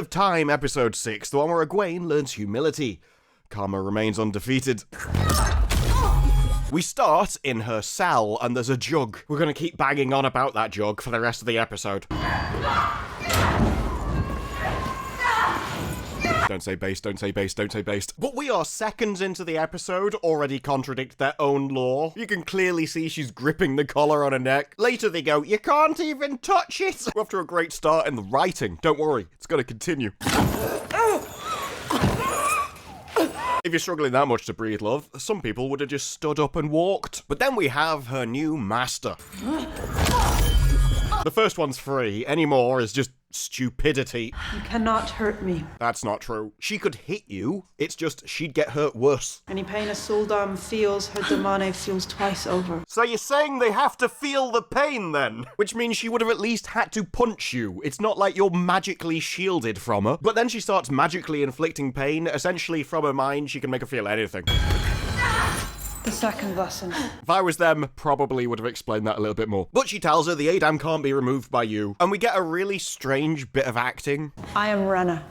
of Time, episode 6, the one where Egwene learns humility. Karma remains undefeated. We start in her cell, and there's a jug. We're gonna keep banging on about that jug for the rest of the episode. Don't say based, don't say based, don't say based. But we are seconds into the episode, already contradict their own lore. You can clearly see she's gripping the collar on her neck. Later they go, you can't even touch it. We're off to a great start in the writing. Don't worry, it's gonna continue. If you're struggling that much to breathe, love, some people would have just stood up and walked. But then we have her new master. The first one's free. Any more is just stupidity. You cannot hurt me. That's not true. She could hit you. It's just she'd get hurt worse. Any pain a Suldam feels, her Damane feels twice over. So you're saying they have to feel the pain then? Which means she would have at least had to punch you. It's not like you're magically shielded from her. But then she starts magically inflicting pain. Essentially, from her mind, she can make her feel anything. The second lesson. If I was them, probably would have explained that a little bit more. But she tells her the Adam can't be removed by you. And we get a really strange bit of acting. I am Renna.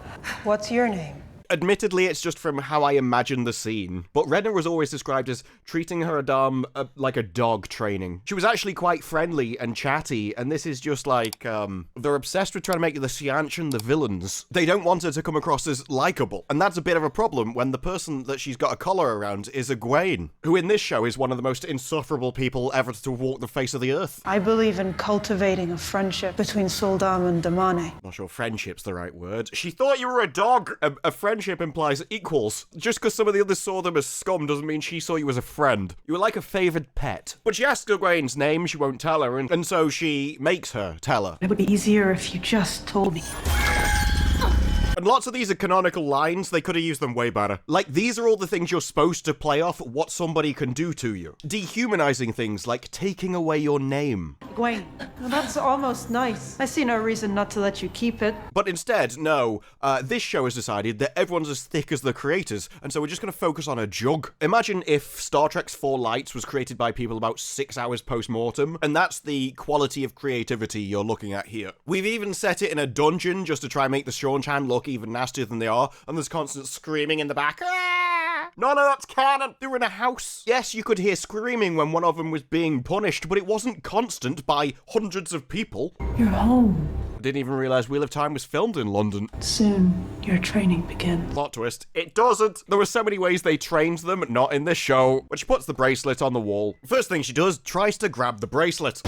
What's your name? Admittedly, it's just from how I imagine the scene, but Renna was always described as treating her Adam like a dog training. She was actually quite friendly and chatty, and this is just like, they're obsessed with trying to make the Sha'chan the villains. They don't want her to come across as likable, and that's a bit of a problem when the person that she's got a collar around is Egwene, who in this show is one of the most insufferable people ever to walk the face of the earth. I believe in cultivating a friendship between Suldam and Damane. Not sure friendship's the right word. She thought you were a dog! A friendship implies equals. Just because some of the others saw them as scum doesn't mean she saw you as a friend. You were like a favoured pet. But she asks Egwene's name, she won't tell her, and so she makes her tell her. It would be easier if you just told me. And lots of these are canonical lines, they could have used them way better. Like, these are all the things you're supposed to play off what somebody can do to you. Dehumanizing things like taking away your name. Egwene, well, that's almost nice. I see no reason not to let you keep it. But instead, no, this show has decided that everyone's as thick as the creators, and so we're just going to focus on a jug. Imagine if Star Trek's Four Lights was created by people about 6 hours post-mortem, and that's the quality of creativity you're looking at here. We've even set it in a dungeon just to try and make the Sha'chan look even nastier than they are, and there's constant screaming in the back. Ah! No, that's canon. They were in a house. Yes, you could hear screaming when one of them was being punished, but it wasn't constant by hundreds of people. You're home. I didn't even realise Wheel of Time was filmed in London. Soon, your training begins. Plot twist. It doesn't. There were so many ways they trained them, not in this show. But she puts the bracelet on the wall. First thing she does, tries to grab the bracelet.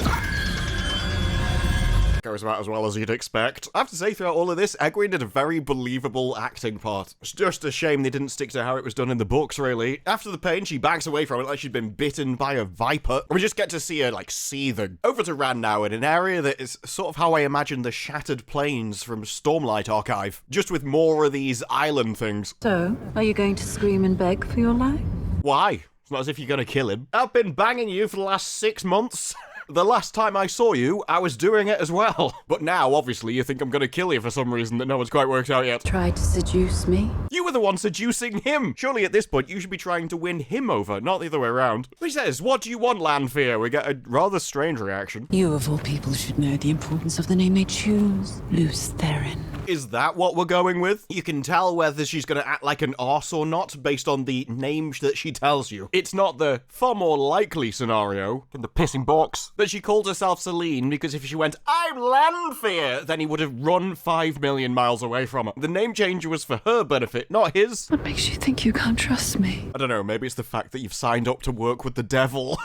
Goes about as well as you'd expect. I have to say, throughout all of this, Egwene did a very believable acting part. It's just a shame they didn't stick to how it was done in the books, really. After the pain, she backs away from it like she'd been bitten by a viper. And we just get to see her, like, seething. Over to Ran now, in an area that is sort of how I imagine the Shattered Plains from Stormlight Archive. Just with more of these island things. So, are you going to scream and beg for your life? Why? It's not as if you're gonna kill him. I've been banging you for the last 6 months. The last time I saw you, I was doing it as well. But now, obviously, you think I'm gonna kill you for some reason that no one's quite worked out yet. Try to seduce me? You were the one seducing him. Surely at this point, you should be trying to win him over, not the other way around. He says, what do you want, Lanfear? We get a rather strange reaction. You, of all people, should know the importance of the name they choose. Luce Theron. Is that what we're going with? You can tell whether she's gonna act like an arse or not based on the name that she tells you. It's not the far more likely scenario from the pissing box that she called herself Celine because if she went, I'm Lanfear, then he would have run 5 million miles away from her. The name change was for her benefit, not his. What makes you think you can't trust me? I don't know, maybe it's the fact that you've signed up to work with the devil.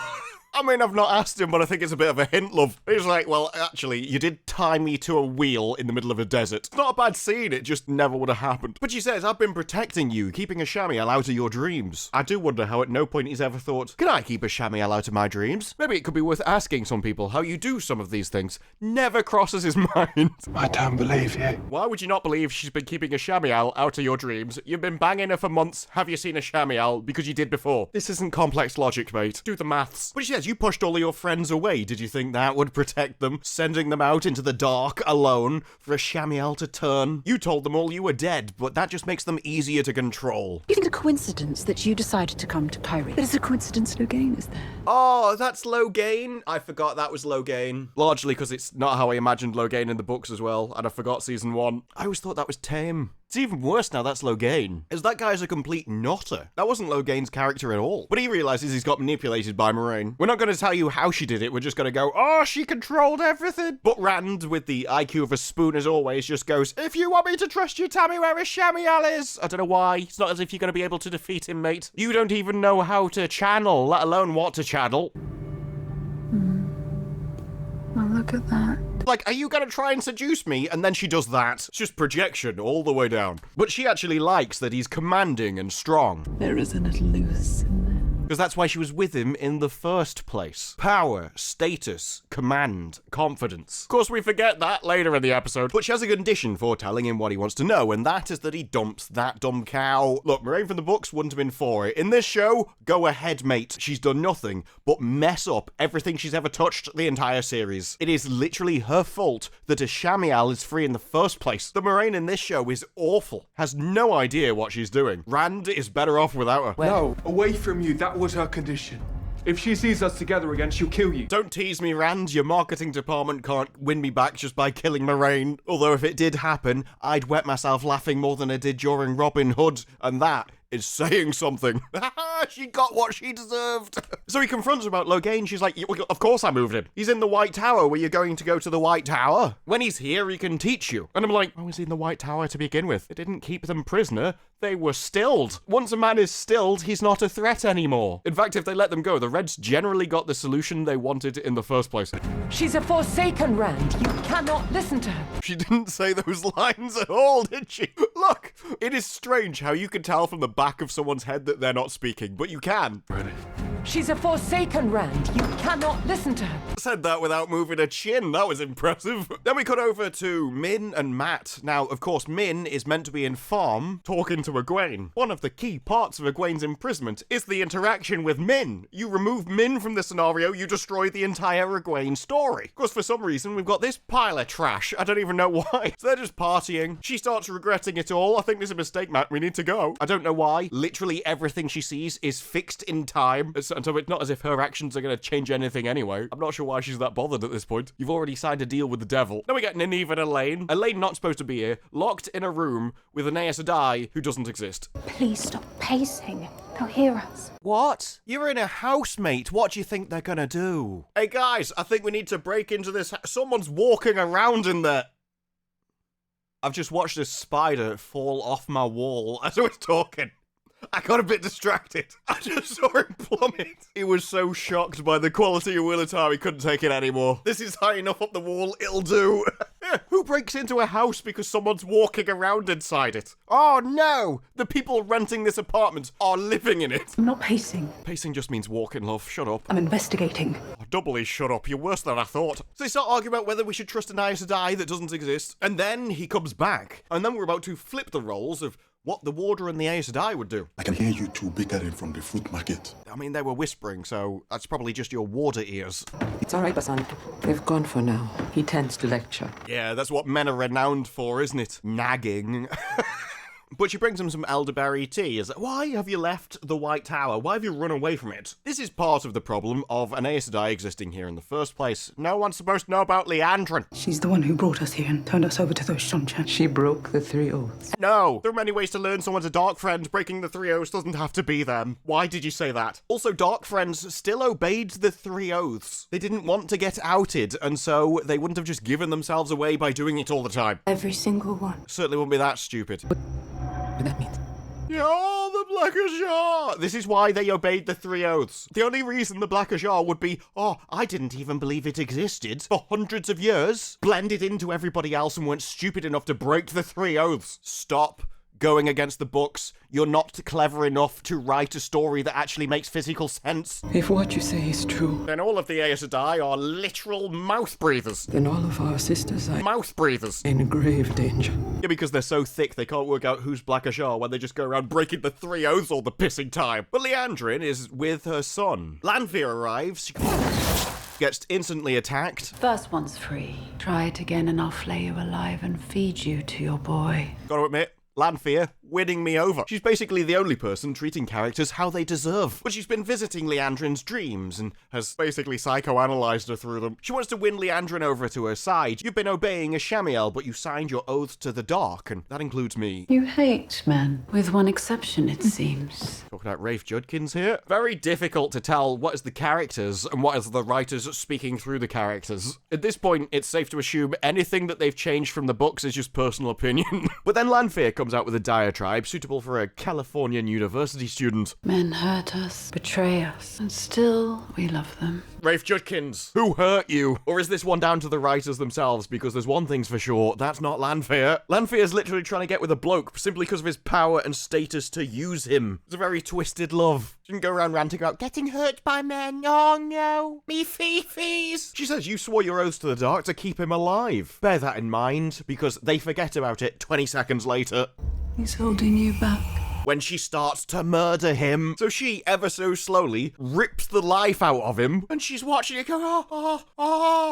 I mean, I've not asked him, but I think it's a bit of a hint, love. He's like, well, actually, you did tie me to a wheel in the middle of a desert. It's not a bad scene, it just never would have happened. But she says, I've been protecting you, keeping a Shamiel out of your dreams. I do wonder how at no point he's ever thought, can I keep a Shamiel out of my dreams? Maybe it could be worth asking some people how you do some of these things. Never crosses his mind. I don't believe you. Why would you not believe she's been keeping a Shamiel out of your dreams? You've been banging her for months. Have you seen a Shamiel? Because you did before. This isn't complex logic, mate. Do the maths. But she says, Guys, you pushed all of your friends away. Did you think that would protect them? Sending them out into the dark alone for a Sha'chan to turn? You told them all you were dead, but that just makes them easier to control. You think it's a coincidence that you decided to come to Kyrie? But it's a coincidence Logain is there. Oh, that's Logain. I forgot that was Logain. Largely because it's not how I imagined Logain in the books as well, and I forgot season 1. I always thought that was Tame. It's even worse now that's Logain, as that guy's a complete nutter. That wasn't Logain's character at all. But he realizes he's got manipulated by Moraine. We're not going to tell you how she did it, we're just going to go, oh, she controlled everything. But Rand, with the IQ of a spoon as always, just goes, if you want me to trust you, tell me where a Sha'chan is. I don't know why. It's not as if you're going to be able to defeat him, mate. You don't even know how to channel, let alone what to channel. Well, look at that. Like, are you gonna try and seduce me? And then she does that. It's just projection all the way down. But she actually likes that he's commanding and strong. There is a little loose in there. Because that's why she was with him in the first place. Power, status, command, confidence. Of course, we forget that later in the episode, but she has a condition for telling him what he wants to know, and that is that he dumps that dumb cow. Look, Moraine from the books wouldn't have been for it. In this show, go ahead, mate. She's done nothing but mess up everything she's ever touched the entire series. It is literally her fault that a Sha'chan is free in the first place. The Moraine in this show is awful. Has no idea what she's doing. Rand is better off without her. No, away from you. That was her condition. If she sees us together again, she'll kill you. Don't tease me, Rand. Your marketing department can't win me back just by killing Moraine. Although if it did happen, I'd wet myself laughing more than I did during Robin Hood, and that is saying something. She got what she deserved. So he confronts her about Logain. She's like, of course I moved him. He's in the White Tower. Were you going to go to the White Tower? When he's here, he can teach you. And I'm like, I was in the White Tower to begin with. It didn't keep them prisoner. They were stilled. Once a man is stilled, he's not a threat anymore. In fact, if they let them go, the Reds generally got the solution they wanted in the first place. She's a Forsaken, Rand. You cannot listen to her. She didn't say those lines at all, did she? Look, it is strange how you can tell from the back of someone's head that they're not speaking, but you can. Ready. She's a Forsaken, Rand. You cannot listen to her. Said that without moving a chin. That was impressive. Then we cut over to Min and Matt. Now, of course, Min is meant to be in Farm talking to Egwene. One of the key parts of Egwene's imprisonment is the interaction with Min. You remove Min from the scenario, you destroy the entire Egwene story. Of course, for some reason, we've got this pile of trash. I don't even know why. So they're just partying. She starts regretting it all. I think there's a mistake, Matt. We need to go. I don't know why. Literally everything she sees is fixed in time. And so it's not as if her actions are going to change anything anyway. I'm not sure why she's that bothered at this point. You've already signed a deal with the devil. Then we get Nynaeve and Elaine. Elaine not supposed to be here, locked in a room with an Aes Sedai who doesn't exist. Please stop pacing. They'll hear us. What? You're in a house, mate. What do you think they're gonna do? Hey guys, I think we need to break into this. Someone's walking around in there. I've just watched a spider fall off my wall as I was talking. I got a bit distracted. I just saw him plummet. He was so shocked by the quality of Willitar he couldn't take it anymore. This is high enough up the wall, it'll do. Who breaks into a house because someone's walking around inside it? Oh no! The people renting this apartment are living in it. I'm not pacing. Pacing just means walking, love. Shut up. I'm investigating. Oh, doubly shut up. You're worse than I thought. So they start arguing about whether we should trust an Aes Sedai that doesn't exist. And then he comes back. And then we're about to flip the roles of what the warder and the Aes Sedai would do. I can hear you two bickering from the fruit market. I mean, they were whispering, so that's probably just your warder ears. It's all right, Basan. They've gone for now. He tends to lecture. Yeah, that's what men are renowned for, isn't it? Nagging. But she brings him some elderberry tea. Is like, why have you left the White Tower? Why have you run away from it? This is part of the problem of an Aes Sedai existing here in the first place. No one's supposed to know about Leandrin. She's the one who brought us here and turned us over to those Sha'chan. She broke the 3 oaths. No, there are many ways to learn someone's a dark friend. Breaking the 3 oaths doesn't have to be them. Why did you say that? Also, dark friends still obeyed the 3 oaths. They didn't want to get outed, and so they wouldn't have just given themselves away by doing it all the time. Every single one. Certainly wouldn't be that stupid. What that means? Yeah, the Black Ajah! This is why they obeyed the 3 oaths. The only reason the Black Ajah would be, oh, I didn't even believe it existed for hundreds of years, blended into everybody else and weren't stupid enough to break the 3 oaths. Stop going against the books. You're not clever enough to write a story that actually makes physical sense. If what you say is true, Then all of the Aes Sedai are literal mouth breathers. then all of our sisters are Mouth breathers. in grave danger. Yeah, because they're so thick they can't work out who's Black Ashar when they just go around breaking the 3 oaths all the pissing time. But Liandrin is with her son. Lanfear arrives. She gets instantly attacked. First one's free. Try it again and I'll flay you alive and feed you to your boy. Gotta admit, Lanfear winning me over. She's basically the only person treating characters how they deserve. But she's been visiting Liandrin's dreams and has basically psychoanalyzed her through them. She wants to win Liandrin over to her side. You've been obeying a Shamiel, but you signed your oath to the dark, and that includes me. You hate men. With one exception, it seems. Talking about Rafe Judkins here. Very difficult to tell what is the characters and what is the writers speaking through the characters. At this point, it's safe to assume anything that they've changed from the books is just personal opinion. But then Lanfear comes out with a diatribe suitable for a Californian university student. Men hurt us, betray us, and still we love them. Rafe Judkins, who hurt you? Or is this one down to the writers themselves? Because there's one thing's for sure, that's not Lanfear. Lanfear's literally trying to get with a bloke simply because of his power and status to use him. It's a very twisted love. She can go around ranting about getting hurt by men. Oh no, me fifis. She says you swore your oaths to the dark to keep him alive. Bear that in mind, because they forget about it 20 seconds later. He's holding you back. When she starts to murder him. So she, ever so slowly, rips the life out of him, and she's watching it go,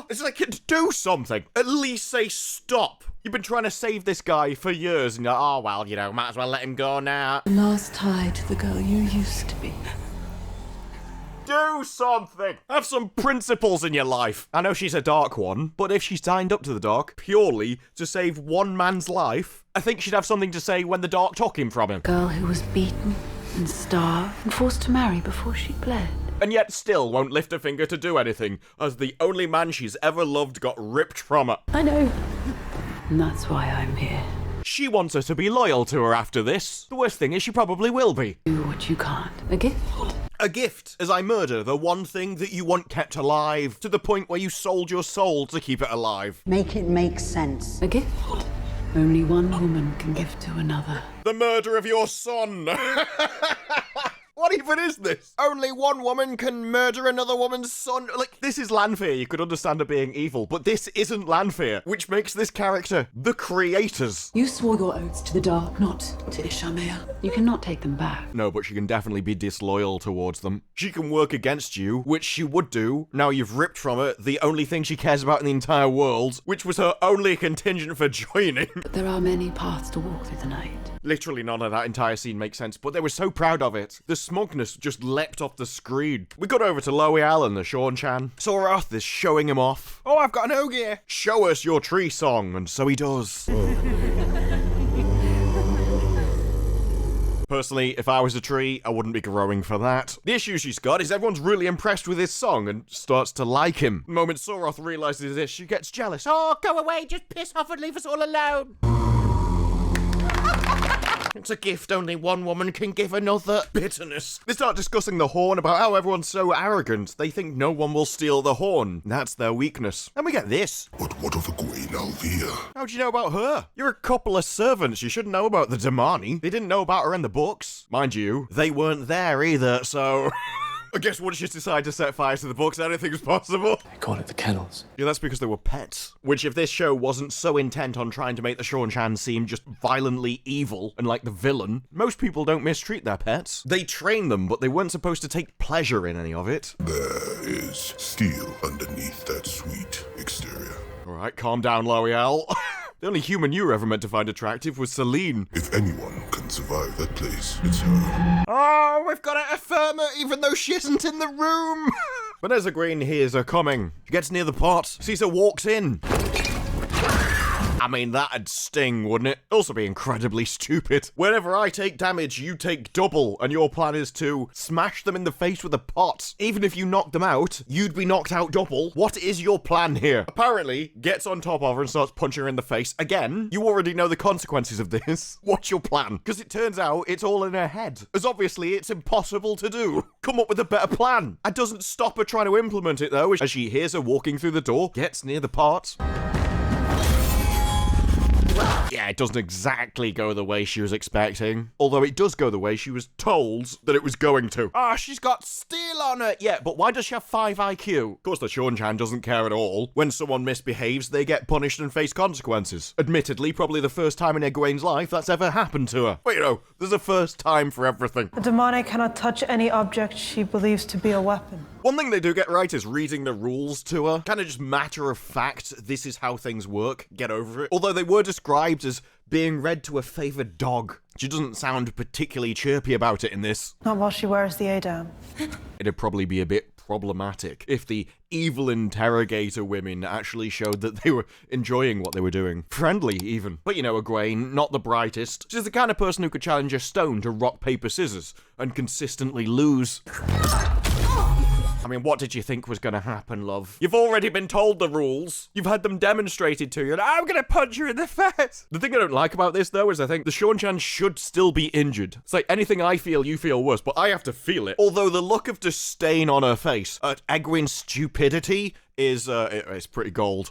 It's like, do something. At least say stop. You've been trying to save this guy for years, and you're, oh, well, you know, might as well let him go now. The last tie to the girl you used to be. Do something! Have some principles in your life. I know she's a dark one, but if she signed up to the dark purely to save one man's life, I think she'd have something to say when the dark took him from him. Girl who was beaten and starved and forced to marry before she bled. And yet still won't lift a finger to do anything, as the only man she's ever loved got ripped from her. I know. And that's why I'm here. She wants her to be loyal to her after this. The worst thing is she probably will be. Do what you can't. A gift? A gift, as I murder the one thing that you want kept alive, to the point where you sold your soul to keep it alive. Make it make sense. A gift? Only one woman can give to another. The murder of your son! What even is this? Only one woman can murder another woman's son? Like, this is Lanfear, you could understand her being evil, but this isn't Lanfear, which makes this character the creators. You swore your oaths to the dark, not to Ishamael. You cannot take them back. No, but she can definitely be disloyal towards them. She can work against you, which she would do. Now you've ripped from her the only thing she cares about in the entire world, which was her only contingent for joining. But there are many paths to walk through the night. Literally none of that entire scene makes sense, but they were so proud of it. The smugness just leapt off the screen. We got over to Loial and the Sha'chan. Soroth is showing him off. Oh, I've got an Ogier. Show us your tree song, and so he does. Personally, if I was a tree, I wouldn't be growing for that. The issue she's got is everyone's really impressed with his song and starts to like him. The moment Soroth realizes this, she gets jealous. Oh, go away, just piss off and leave us all alone. It's a gift only one woman can give another. Bitterness. They start discussing the horn, about how everyone's so arrogant. They think no one will steal the horn. That's their weakness. And we get this. But what of Egwene Althea? How'd you know about her? You're a couple of servants. You should know about the Damani. They didn't know about her in the books. Mind you, they weren't there either, so... I guess once you decide to set fire to the books, anything's possible. They call it the kennels. Yeah, that's because they were pets. Which, if this show wasn't so intent on trying to make the Sha'chan seem just violently evil and like the villain, most people don't mistreat their pets. They train them, but they weren't supposed to take pleasure in any of it. There is steel underneath that sweet exterior. Alright, calm down, Loial. The only human you were ever meant to find attractive was Celine. If anyone can survive that place, it's her. Oh, we've got to affirm her even though she isn't in the room. But as Egwene hears her coming, she gets near the pot, sees her walks in. I mean, that'd sting, wouldn't it? Also be incredibly stupid. Whenever I take damage, you take double, and your plan is to smash them in the face with a pot. Even if you knock them out, you'd be knocked out double. What is your plan here? Apparently, gets on top of her and starts punching her in the face. Again, you already know the consequences of this. What's your plan? Because it turns out it's all in her head. As obviously, it's impossible to do. Come up with a better plan. That doesn't stop her trying to implement it, though, as she hears her walking through the door, gets near the pot. Yeah, it doesn't exactly go the way she was expecting. Although it does go the way she was told that it was going to. Ah, she's got steel on her. Yeah, but why does she have 5 IQ? Of course, the Sha'chan doesn't care at all. When someone misbehaves, they get punished and face consequences. Admittedly, probably the first time in Egwene's life that's ever happened to her. But you know, there's a first time for everything. The demonic cannot touch any object she believes to be a weapon. One thing they do get right is reading the rules to her. Kind of just matter of fact, this is how things work. Get over it. Although they were described as being read to a favoured dog. She doesn't sound particularly chirpy about it in this. Not while she wears the Adam. It'd probably be a bit problematic if the evil interrogator women actually showed that they were enjoying what they were doing. Friendly, even. But you know, Egwene, not the brightest. She's the kind of person who could challenge a stone to rock, paper, scissors and consistently lose. I mean, what did you think was going to happen, love? You've already been told the rules. You've had them demonstrated to you, and I'm going to punch you in the face. The thing I don't like about this, though, is I think the Sha'chan should still be injured. It's like anything I feel, you feel worse, but I have to feel it. Although the look of disdain on her face at Egwene's stupidity is, it's pretty gold.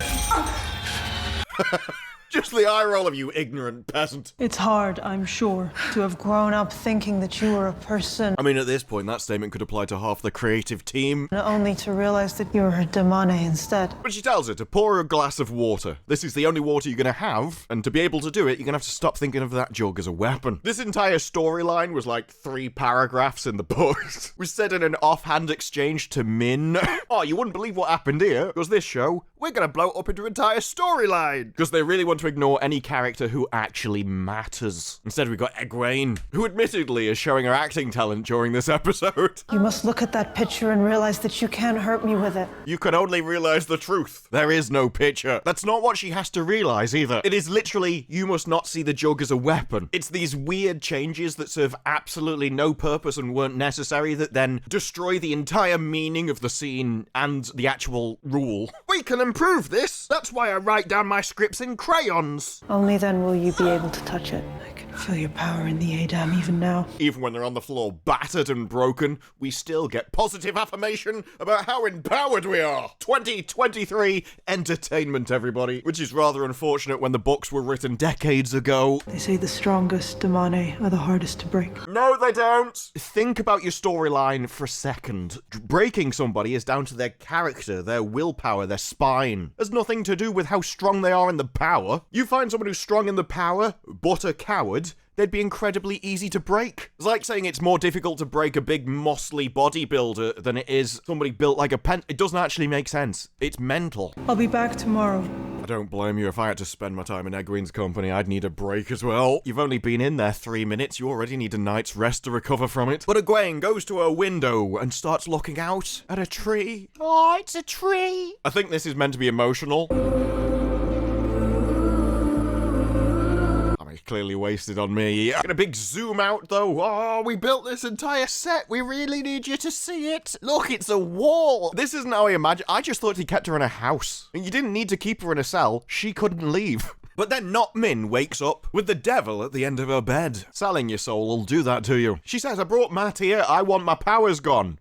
Just the eye roll of you ignorant peasant. It's hard, I'm sure, to have grown up thinking that you were a person, I mean, at this point, that statement could apply to half the creative team. only to realize that you were a demone instead. But she tells her to pour her a glass of water. This is the only water you're gonna have, and to be able to do it, you're gonna have to stop thinking of that jug as a weapon. This entire storyline was like 3 paragraphs in the books. Was said in an offhand exchange to Min. Oh, you wouldn't believe what happened here. Because this show, we're gonna blow it up into an entire storyline. Because they really want to ignore any character who actually matters. Instead, we've got Egwene, who admittedly is showing her acting talent during this episode. You must look at that picture and realize that you can't hurt me with it. You can only realize the truth. There is no picture. That's not what she has to realize either. It is literally, you must not see the jug as a weapon. It's these weird changes that serve absolutely no purpose and weren't necessary that then destroy the entire meaning of the scene and the actual rule. We can improve this. That's why I write down my scripts in crayons. Only then will you be able to touch it. I can feel your power in the Adam even now. Even when they're on the floor battered and broken, we still get positive affirmation about how empowered we are. 2023 entertainment, everybody. Which is rather unfortunate when the books were written decades ago. They say the strongest demone are the hardest to break. No, they don't. Think about your storyline for a second. Breaking somebody is down to their character, their willpower, their spine. It has nothing to do with how strong they are in the power. You find someone who's strong in the power, but a coward, they'd be incredibly easy to break. It's like saying it's more difficult to break a big, muscly bodybuilder than it is somebody built like a pen. It doesn't actually make sense. It's mental. I'll be back tomorrow. I don't blame you. If I had to spend my time in Egwene's company, I'd need a break as well. You've only been in there 3 minutes. You already need a night's rest to recover from it. But Egwene goes to her window and starts looking out at a tree. Oh, it's a tree. I think this is meant to be emotional. Clearly wasted on me. Get a big zoom out though. Oh, we built this entire set. We really need you to see it. Look, it's a wall. This isn't how I imagined. I just thought he kept her in a house. You didn't need to keep her in a cell. She couldn't leave. But then Not Min wakes up with the devil at the end of her bed. Selling your soul will do that to you. She says, I brought Matt here. I want my powers gone.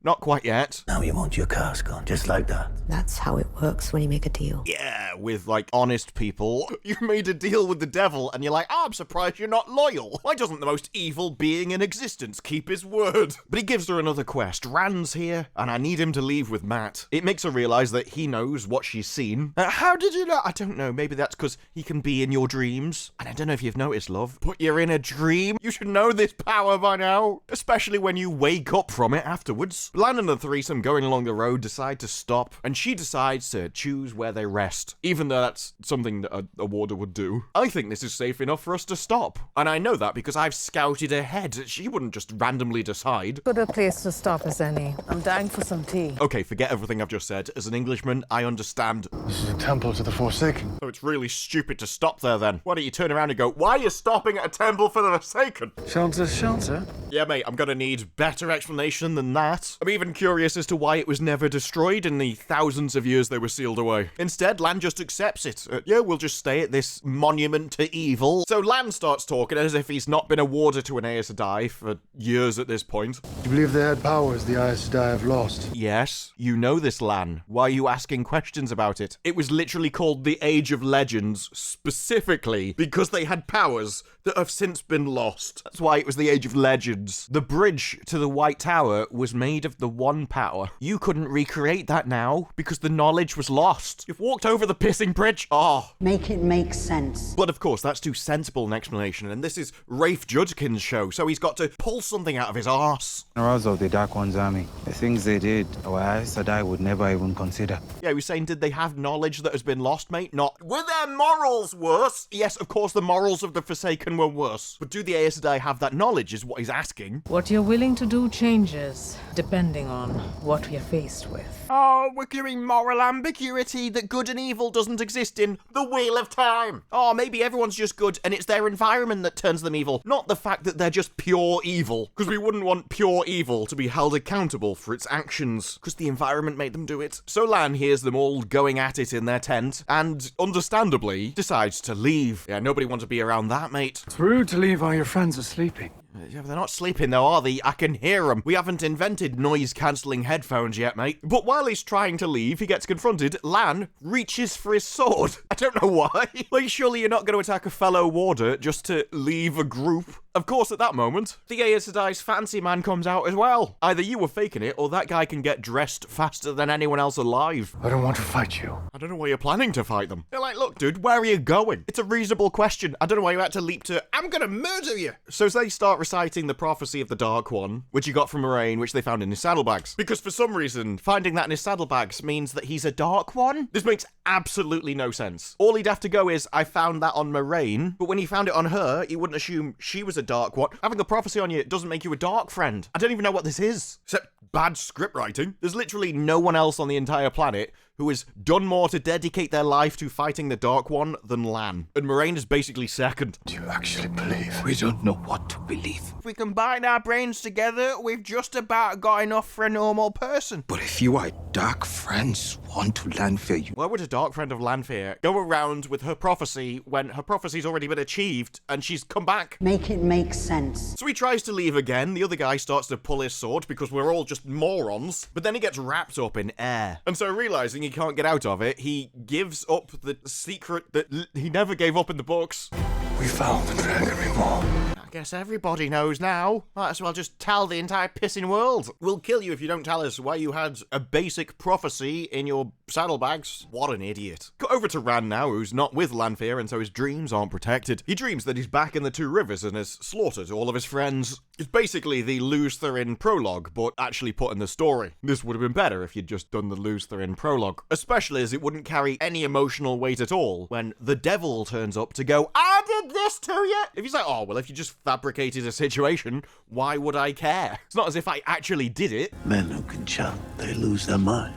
Not quite yet. Now you want your cars gone, just like that. That's how it works when you make a deal. Yeah, with, like, honest people. You made a deal with the devil, and you're like, oh, I'm surprised you're not loyal. Why doesn't the most evil being in existence keep his word? But he gives her another quest. Rand's here, and I need him to leave with Matt. It makes her realize that he knows what she's seen. How did you know? I don't know. Maybe that's because he can be in your dreams. And I don't know if you've noticed, love, but you're in a dream. You should know this power by now, especially when you wake up from it afterwards. Lan and the threesome going along the road decide to stop, and she decides to choose where they rest, even though that's something that a warder would do. I think this is safe enough for us to stop, and I know that because I've scouted ahead. She wouldn't just randomly decide. Good a place to stop as any. I'm dying for some tea. Okay, forget everything I've just said. As an Englishman, I understand. This is a temple to the Forsaken. So it's really stupid to stop there then. Why don't you turn around and go, why are you stopping at a temple for the Forsaken? Shelter. Yeah, mate, I'm gonna need better explanation than that. I'm even curious as to why it was never destroyed in the thousands of years they were sealed away. Instead, Lan just accepts it. Yeah, we'll just stay at this monument to evil. So Lan starts talking as if he's not been a warder to an Aes Sedai for years at this point. Do you believe they had powers the Aes Sedai have lost? Yes, you know this, Lan. Why are you asking questions about it? It was literally called the Age of Legends specifically because they had powers that have since been lost. That's why it was the Age of Legends. The bridge to the White Tower was made of the one power. You couldn't recreate that now because the knowledge was lost. You've walked over the pissing bridge. Oh. Make it make sense. But of course, that's too sensible an explanation, and this is Rafe Judkin's show, so he's got to pull something out of his arse. Generals of the Dark One's army, the things they did, our Aes Sedai would never even consider. Yeah, he was saying, did they have knowledge that has been lost, mate? Not, were their morals worse? Yes, of course, the morals of the Forsaken were worse. But do the Aes Sedai have that knowledge, is what he's asking. What you're willing to do changes, depending on what we are faced with. Oh, we're giving moral ambiguity that good and evil doesn't exist in the Wheel of Time. Oh, maybe everyone's just good and it's their environment that turns them evil, not the fact that they're just pure evil. Because we wouldn't want pure evil to be held accountable for its actions, because the environment made them do it. So Lan hears them all going at it in their tent, and, understandably, decides to leave. Yeah, nobody wants to be around that, mate. It's rude to leave while your friends are sleeping. Yeah, they're not sleeping though, are they? I can hear them. We haven't invented noise-cancelling headphones yet, mate. But while he's trying to leave, he gets confronted. Lan reaches for his sword. I don't know why. Like, surely you're not going to attack a fellow warder just to leave a group. Of course, at that moment, the Aes Sedai's fancy man comes out as well. Either you were faking it, or that guy can get dressed faster than anyone else alive. I don't want to fight you. I don't know why you're planning to fight them. They're like, look, dude, where are you going? It's a reasonable question. I don't know why you had to leap to, I'm gonna murder you. So they start reciting the prophecy of the Dark One, which he got from Moraine, which they found in his saddlebags. Because for some reason, finding that in his saddlebags means that he's a Dark One? This makes absolutely no sense. All he'd have to go is, I found that on Moraine, but when he found it on her, he wouldn't assume she was a Dark One. Having a prophecy on you doesn't make you a Dark Friend. I don't even know what this is. Except bad script writing. There's literally no one else on the entire planet who has done more to dedicate their life to fighting the Dark One than Lan. And Moraine is basically second. Do you actually believe? We don't know what to believe. If we combine our brains together, we've just about got enough for a normal person. But if you are dark friends want to Lanfear you... Why would a dark friend of Lanfear go around with her prophecy when her prophecy's already been achieved and she's come back? Make it make sense. So he tries to leave again. The other guy starts to pull his sword because we're all just morons. But then he gets wrapped up in air. And so realizing he can't get out of it, he gives up the secret that he never gave up in the books. We found the dragon reborn. I guess everybody knows now. Might as well just tell the entire pissing world. We'll kill you if you don't tell us why you had a basic prophecy in your saddlebags. What an idiot. Cut over to Rand now, who's not with Lanfear, and so his dreams aren't protected. He dreams that he's back in the Two Rivers and has slaughtered all of his friends. It's basically the Luz Therin prologue, but actually put in the story. This would have been better if you'd just done the Luz Therin prologue, especially as it wouldn't carry any emotional weight at all when the devil turns up to go, I did this to you! If he's like, oh, well, if you just fabricated a situation, why would I care? It's not as if I actually did it. Men who can chant, they lose their minds.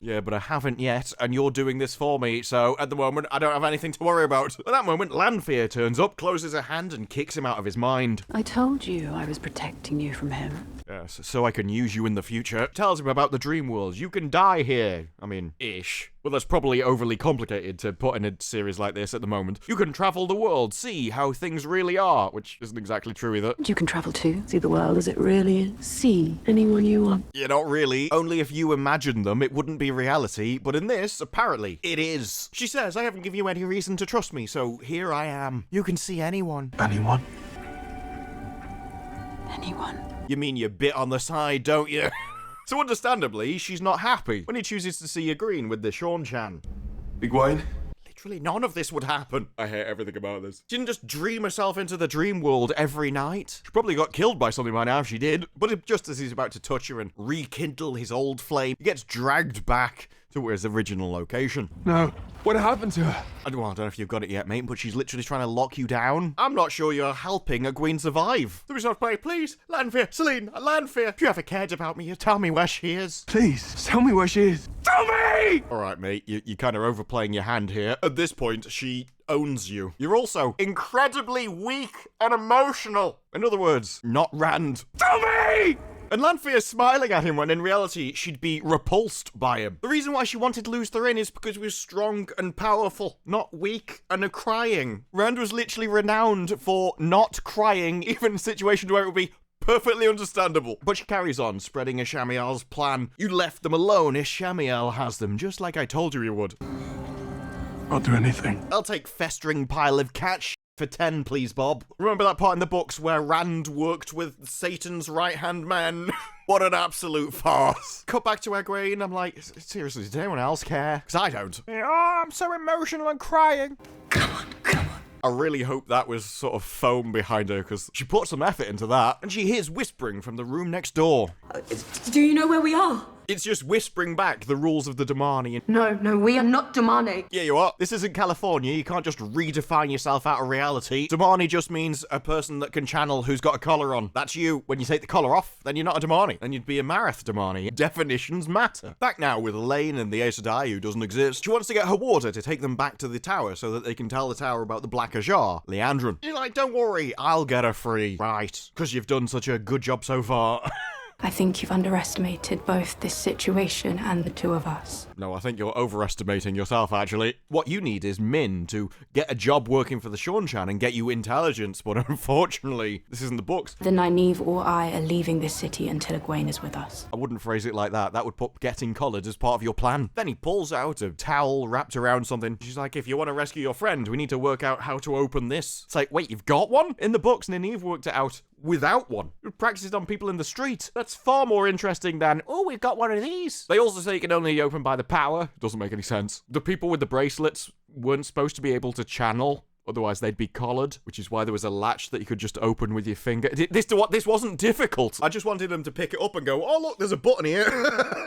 Yeah, but I haven't yet, and you're doing this for me, so at the moment, I don't have anything to worry about. At that moment, Lanfear turns up, closes a hand, and kicks him out of his mind. I told you I was protecting you from him. Yes, so I can use you in the future. Tells him about the dream worlds. You can die here. I mean, ish. Well, that's probably overly complicated to put in a series like this at the moment. You can travel the world, see how things really are, which isn't exactly true either. You can travel too, see the world as it really is, see anyone you want. Yeah, not really. Only if you imagine them, it wouldn't be reality, but in this, apparently, it is. She says, I haven't given you any reason to trust me, so here I am. You can see anyone. Anyone? Anyone. You mean you bit on the side, don't you? So understandably, she's not happy when he chooses to see Ygritte with the Sha'chan. Egwene? Literally none of this would happen. I hate everything about this. She didn't just dream herself into the dream world every night. She probably got killed by something by now if she did. But just as he's about to touch her and rekindle his old flame, he gets dragged back to his original location. No. What happened to her? I don't know if you've got it yet, mate, but she's literally trying to lock you down. I'm not sure you're helping Egwene survive. Somebody's not play, please. Lanfear, Celine, Lanfear. If you ever cared about me, you tell me where she is. Please, tell me where she is. Tell me! Alright, mate, you're kind of overplaying your hand here. At this point, she owns you. You're also incredibly weak and emotional. In other words, not Rand. Tell me! And Lanfear's smiling at him when in reality she'd be repulsed by him. The reason why she wanted Luther is because he was strong and powerful, not weak and crying. Rand was literally renowned for not crying, even in situations where it would be perfectly understandable. But she carries on, spreading Ishamiel's plan. You left them alone. Ishamiel has them, just like I told you he would. I'll do anything. I'll take festering pile of cat shit for 10, please, Bob. Remember that part in the books where Rand worked with Satan's right-hand man? What an absolute farce. Cut back to Egwene, I'm like, seriously, does anyone else care? Because I don't. Oh, I'm so emotional and crying. Come on. I really hope that was sort of foam behind her, because she put some effort into that. And she hears whispering from the room next door. Do you know where we are? It's just whispering back the rules of the Damani. No, we are not Damani. Yeah, you are. This isn't California. You can't just redefine yourself out of reality. Damani just means a person that can channel who's got a collar on. That's you. When you take the collar off, then you're not a Damani. Then you'd be a Marath Damani. Definitions matter. Back now with Elaine and the Aes Sedai, who doesn't exist. She wants to get her warder to take them back to the tower so that they can tell the tower about the Black Ajar, Leandrin. You're like, don't worry, I'll get her free. Right. Because you've done such a good job so far. I think you've underestimated both this situation and the two of us. No, I think you're overestimating yourself, actually. What you need is Min to get a job working for the Sha'chan and get you intelligence, but unfortunately, this isn't the books. The Nynaeve or I are leaving this city until Egwene is with us. I wouldn't phrase it like that. That would put getting collared as part of your plan. Then he pulls out a towel wrapped around something. She's like, if you want to rescue your friend, we need to work out how to open this. It's like, wait, you've got one? In the books, Nynaeve worked it out without one. It practiced on people in the street. That's far more interesting than, oh, we've got one of these. They also say it can only open by the power. Doesn't make any sense. The people with the bracelets weren't supposed to be able to channel. Otherwise, they'd be collared, which is why there was a latch that you could just open with your finger. This wasn't difficult. I just wanted them to pick it up and go, oh, look, there's a button here.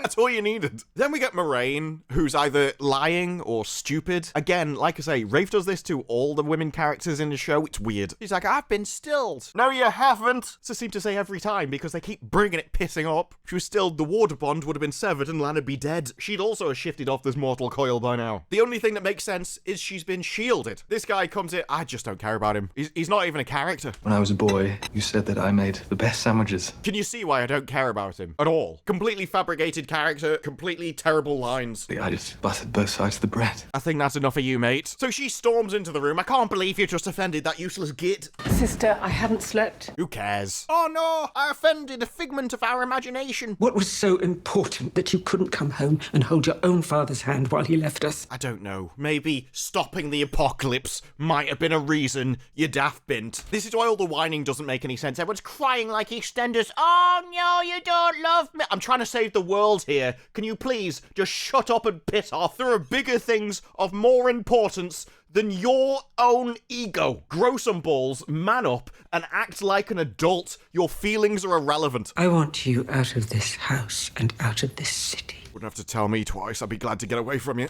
That's all you needed. Then we get Moraine, who's either lying or stupid. Again, like I say, Rafe does this to all the women characters in the show. It's weird. He's like, I've been stilled. No, you haven't. It's a seem to say every time because they keep bringing it pissing up. If she was stilled, the water bond would have been severed and Lan'd be dead. She'd also have shifted off this mortal coil by now. The only thing that makes sense is she's been shielded. This guy comes in, I just don't care about him. He's not even a character. When I was a boy, you said that I made the best sandwiches. Can you see why I don't care about him at all? Completely fabricated character, completely terrible lines. I just buttered both sides of the bread. I think that's enough for you, mate. So she storms into the room. I can't believe you just offended that useless git. Sister, I hadn't slept. Who cares? Oh no, I offended a figment of our imagination. What was so important that you couldn't come home and hold your own father's hand while he left us? I don't know. Maybe stopping the apocalypse might have been a reason, you daft bint. This is why all the whining doesn't make any sense. Everyone's crying like EastEnders. Oh no, you don't love me. I'm trying to save the world here. Can you please just shut up and piss off? There are bigger things of more importance than your own ego. Grow some balls, man up, and act like an adult. Your feelings are irrelevant. I want you out of this house and out of this city. Wouldn't have to tell me twice. I'd be glad to get away from you.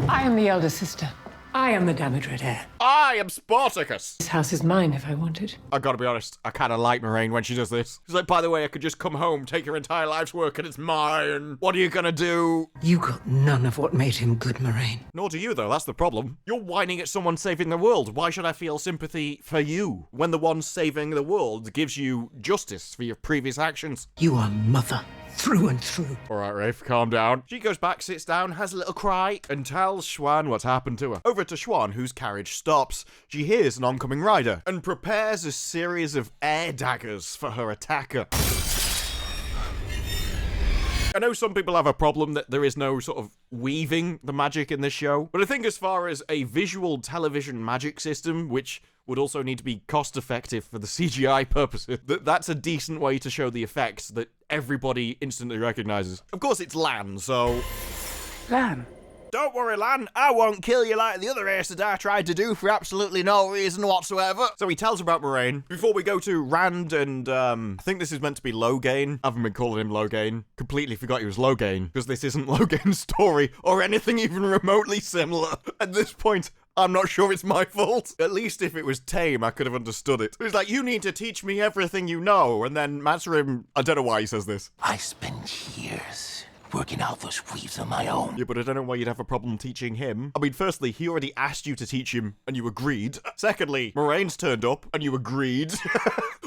I am the elder sister. I am the Damodred heir. I am Spartacus. This house is mine if I want it. I gotta be honest, I kinda like Moraine when she does this. She's like, by the way, I could just come home, take your entire life's work, and it's mine. What are you gonna do? You got none of what made him good, Moraine. Nor do you, though. That's the problem. You're whining at someone saving the world. Why should I feel sympathy for you when the one saving the world gives you justice for your previous actions? You are mother. Through and through. All right, Rafe, calm down. She goes back, sits down, has a little cry, and tells Siuan what's happened to her. Over to Siuan, whose carriage stops. She hears an oncoming rider and prepares a series of air daggers for her attacker. I know some people have a problem that there is no sort of weaving the magic in this show, but I think as far as a visual television magic system, which would also need to be cost-effective for the CGI purposes, that's a decent way to show the effects that everybody instantly recognizes. Of course, it's Lan, so... Lan? Don't worry, Lan, I won't kill you like the other Aes Sedai tried to do for absolutely no reason whatsoever. So he tells her about Moraine. Before we go to Rand and, I think this is meant to be Logain. I haven't been calling him Logain. Completely forgot he was Logain, because this isn't Logain's story, or anything even remotely similar. At this point, I'm not sure it's my fault. At least if it was tame, I could have understood it. It's like, you need to teach me everything you know, and then Matsurim, I don't know why he says this. I spent years working out those weaves on my own. Yeah, but I don't know why you'd have a problem teaching him. I mean, firstly, he already asked you to teach him, and you agreed. Secondly, Moiraine's turned up, and you agreed.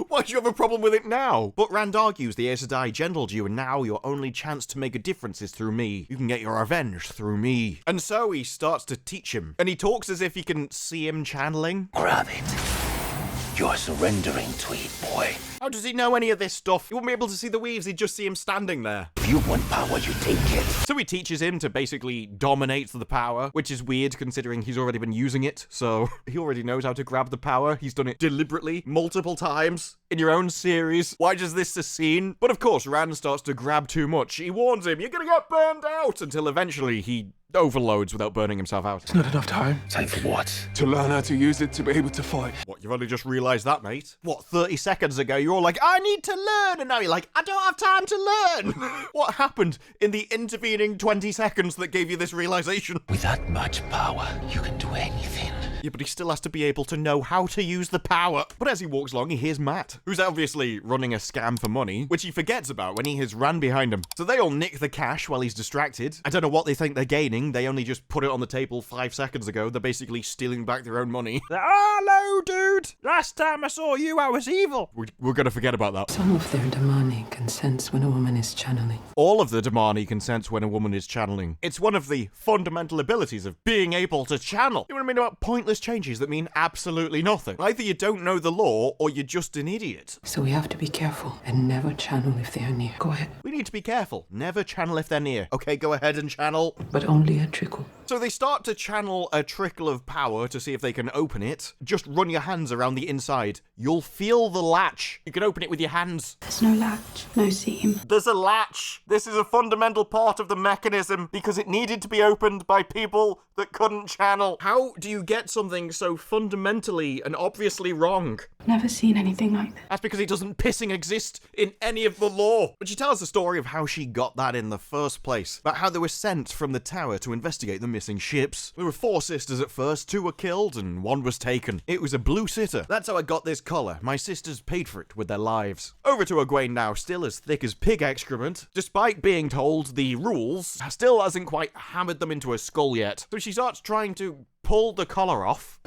Why do you have a problem with it now? But Rand argues the Aes Sedai gentled you, and now your only chance to make a difference is through me. You can get your revenge through me. And so he starts to teach him, and he talks as if he can see him channeling. Grab it. You're surrendering to it, boy. How does he know any of this stuff? He wouldn't be able to see the weaves, he'd just see him standing there. If you want power, you take it. So he teaches him to basically dominate the power, which is weird considering he's already been using it, so he already knows how to grab the power. He's done it deliberately, multiple times, in your own series. Why does this a scene? But of course, Rand starts to grab too much. He warns him, you're gonna get burned out, until eventually he overloads without burning himself out. It's not enough time. Time for what? To learn how to use it to be able to fight. What, you've only just realised that, mate? What, 30 seconds ago you were all like, I need to learn, and now you're like, I don't have time to learn. What happened in the intervening 20 seconds that gave you this realisation? With that much power, you can do anything. Yeah, but he still has to be able to know how to use the power. But as he walks along, he hears Matt, who's obviously running a scam for money, which he forgets about when he hears Rand behind him. So they all nick the cash while he's distracted. I don't know what they think they're gaining. They only just put it on the table 5 seconds ago. They're basically stealing back their own money. Hello, dude! Last time I saw you, I was evil. We're gonna forget about that. Some of their Damani can sense when a woman is channeling. All of the Damani can sense when a woman is channeling. It's one of the fundamental abilities of being able to channel. You know what I mean about pointless changes that mean absolutely nothing? Either you don't know the law, or you're just an idiot. So we have to be careful and never channel if they are near. Go ahead. We need to be careful. Never channel if they're near. Okay, go ahead and channel. But only a trickle. So they start to channel a trickle of power to see if they can open it. Just run your hands around the inside. You'll feel the latch. You can open it with your hands. There's no latch, no seam. There's a latch. This is a fundamental part of the mechanism because it needed to be opened by people that couldn't channel. How do you get something so fundamentally and obviously wrong? Never seen anything like that. That's because it doesn't pissing exist in any of the lore. But she tells the story of how she got that in the first place. About how they were sent from the tower to investigate the missing ships. There were 4 sisters at first, 2 were killed and 1 was taken. It was a blue sitter. That's how I got this collar. My sisters paid for it with their lives. Over to Egwene now, still as thick as pig excrement. Despite being told the rules, still hasn't quite hammered them into her skull yet. So she starts trying to pull the collar off.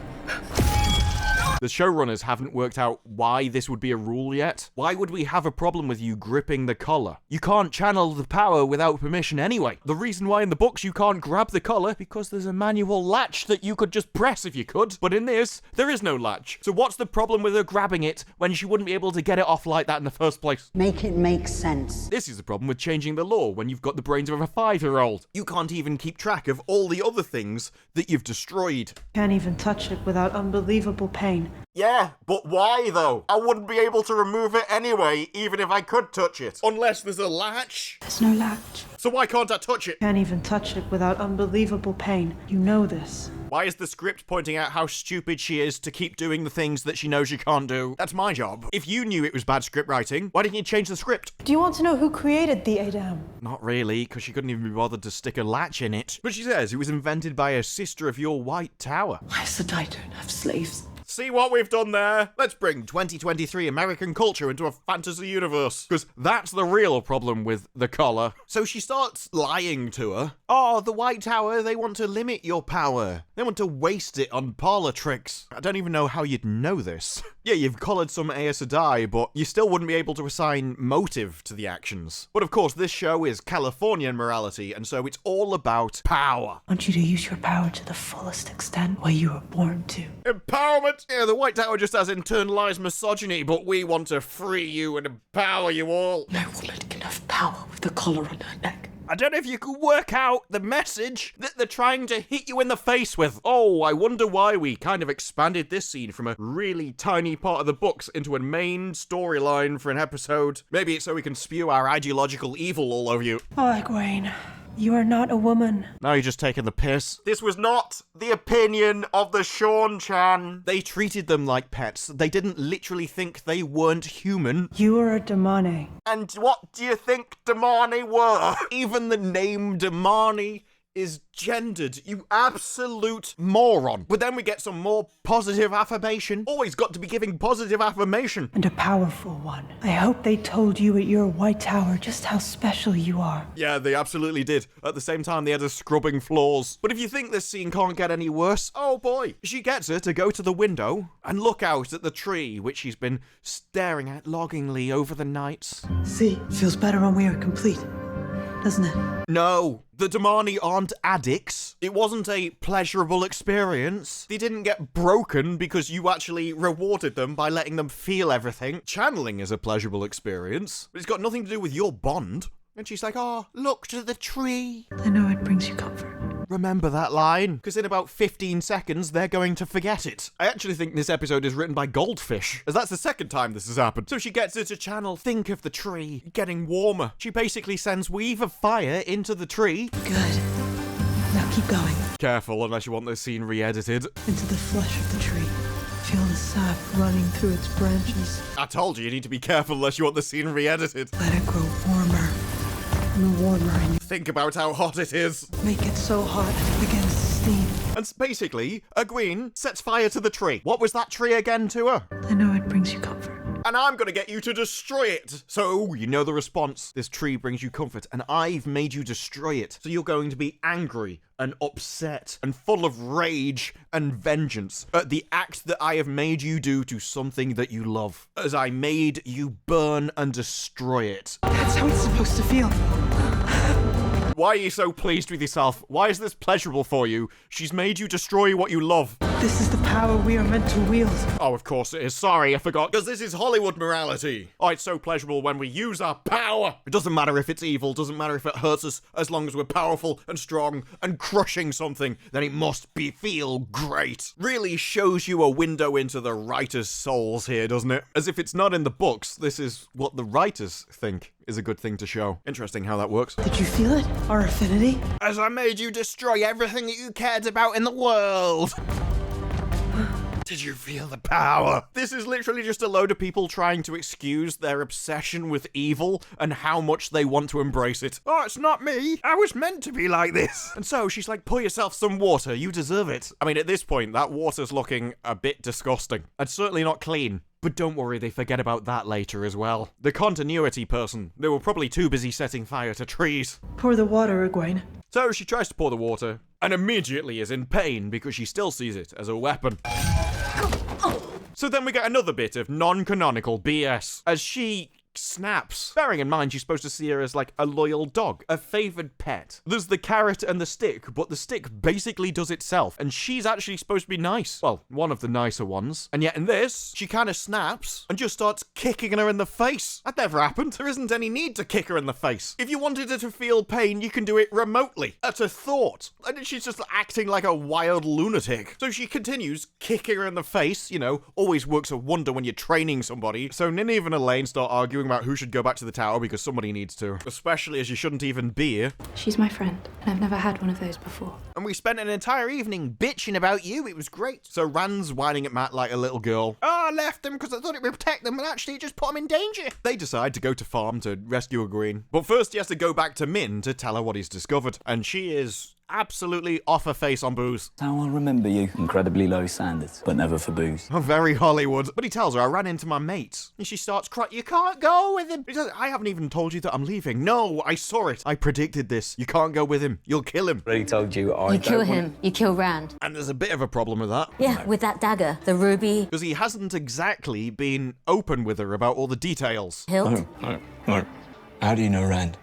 The showrunners haven't worked out why this would be a rule yet. Why would we have a problem with you gripping the collar? You can't channel the power without permission anyway. The reason why in the books you can't grab the collar, because there's a manual latch that you could just press if you could. But in this, there is no latch. So what's the problem with her grabbing it when she wouldn't be able to get it off like that in the first place? Make it make sense. This is the problem with changing the law when you've got the brains of a 5-year-old. You can't even keep track of all the other things that you've destroyed. Can't even touch it without unbelievable pain. Yeah, but why though? I wouldn't be able to remove it anyway, even if I could touch it. Unless there's a latch. There's no latch. So why can't I touch it? Can't even touch it without unbelievable pain. You know this. Why is the script pointing out how stupid she is to keep doing the things that she knows she can't do? That's my job. If you knew it was bad script writing, why didn't you change the script? Do you want to know who created the Adam? Not really, because she couldn't even be bothered to stick a latch in it. But she says it was invented by a sister of your White Tower. Why is the Sedai don't have slaves? See what we've done there? Let's bring 2023 American culture into a fantasy universe. Because that's the real problem with the collar. So she starts lying to her. Oh, the White Tower, they want to limit your power. They want to waste it on parlor tricks. I don't even know how you'd know this. Yeah, you've collared some Aes Sedai, but you still wouldn't be able to assign motive to the actions. But of course, this show is Californian morality, and so it's all about power. I want you to use your power to the fullest extent what you were born to. Empowerment! Yeah, the White Tower just has internalized misogyny, but we want to free you and empower you all. No woman can have power with the collar on her neck. I don't know if you could work out the message that they're trying to hit you in the face with. Oh, I wonder why we kind of expanded this scene from a really tiny part of the books into a main storyline for an episode. Maybe it's so we can spew our ideological evil all over you. Oh, Egwene, you are not a woman. Now you're just taking the piss. This was not the opinion of the Sha'chan. They treated them like pets. They didn't literally think they weren't human. You are a Damani. And what do you think Damani were? Even the name Damani is gendered, you absolute moron. But then we get some more positive affirmation. Always got to be giving positive affirmation. And a powerful one. I hope they told you at your White Tower just how special you are. Yeah, they absolutely did. At the same time, they had us scrubbing floors. But if you think this scene can't get any worse, oh boy. She gets her to go to the window and look out at the tree, which she's been staring at longingly over the nights. See, feels better when we are complete, doesn't it? No, the Damani aren't addicts. It wasn't a pleasurable experience. They didn't get broken because you actually rewarded them by letting them feel everything. Channeling is a pleasurable experience, but it's got nothing to do with your bond. And she's like, oh, look to the tree. I know it brings you comfort. Remember that line, because in about 15 seconds, they're going to forget it. I actually think this episode is written by Goldfish, as that's the second time this has happened. So she gets her to channel think of the tree getting warmer. She basically sends weave of fire into the tree. Good. Now keep going. Careful, unless you want this scene re-edited. Into the flesh of the tree. Feel the sap running through its branches. I told you need to be careful unless you want the scene re-edited. Let it grow warmer. And warmer in you. Think about how hot it is. Make it so hot it begins to steam. And basically, Egwene sets fire to the tree. What was that tree again to her? I know it brings you comfort. And I'm gonna get you to destroy it. So, you know the response. This tree brings you comfort, and I've made you destroy it. So you're going to be angry and upset and full of rage and vengeance at the act that I have made you do to something that you love, as I made you burn and destroy it. That's how it's supposed to feel. Why are you so pleased with yourself? Why is this pleasurable for you? She's made you destroy what you love. This is the power we are meant to wield. Oh, of course it is. Sorry, I forgot. Because this is Hollywood morality. Oh, it's so pleasurable when we use our power. It doesn't matter if it's evil, doesn't matter if it hurts us, as long as we're powerful and strong and crushing something, then it must feel great. Really shows you a window into the writers' souls here, doesn't it? As if it's not in the books, this is what the writers think is a good thing to show. Interesting how that works. Did you feel it? Our affinity? As I made you destroy everything that you cared about in the world. Did you feel the power? This is literally just a load of people trying to excuse their obsession with evil and how much they want to embrace it. Oh, it's not me. I was meant to be like this. And so she's like, pour yourself some water. You deserve it. I mean, at this point, that water's looking a bit disgusting. And certainly not clean. But don't worry, they forget about that later as well. The continuity person. They were probably too busy setting fire to trees. Pour the water, Egwene. So she tries to pour the water, and immediately is in pain because she still sees it as a weapon. So then we get another bit of non-canonical BS, as she snaps. Bearing in mind, you're supposed to see her as like a loyal dog, a favored pet. There's the carrot and the stick, but the stick basically does itself, and she's actually supposed to be nice. Well, one of the nicer ones. And yet in this, she kind of snaps and just starts kicking her in the face. That never happened. There isn't any need to kick her in the face. If you wanted her to feel pain, you can do it remotely. That's a thought. And she's just acting like a wild lunatic. So she continues kicking her in the face, you know, always works a wonder when you're training somebody. So Nynaeve and Elaine start arguing about who should go back to the tower because somebody needs to. Especially as you shouldn't even be here. She's my friend, and I've never had one of those before. And we spent an entire evening bitching about you. It was great. So Rand's whining at Matt like a little girl. Oh, I left them because I thought it would protect them, and actually it just put them in danger. They decide to go to farm to rescue Egwene. But first he has to go back to Min to tell her what he's discovered. And she is absolutely off her face on booze. How I remember you. Incredibly low standards, but never for booze. Oh, very Hollywood. But he tells her, I ran into my mate. And she starts crying, you can't go with him. He says, I haven't even told you that I'm leaving. No, I saw it. I predicted this. You can't go with him. You'll kill him. I already told you I You kill him. You kill Rand. And there's a bit of a problem with that. Yeah, with that dagger, the ruby. Because he hasn't exactly been open with her about all the details. Hilt? No. How do you know Rand?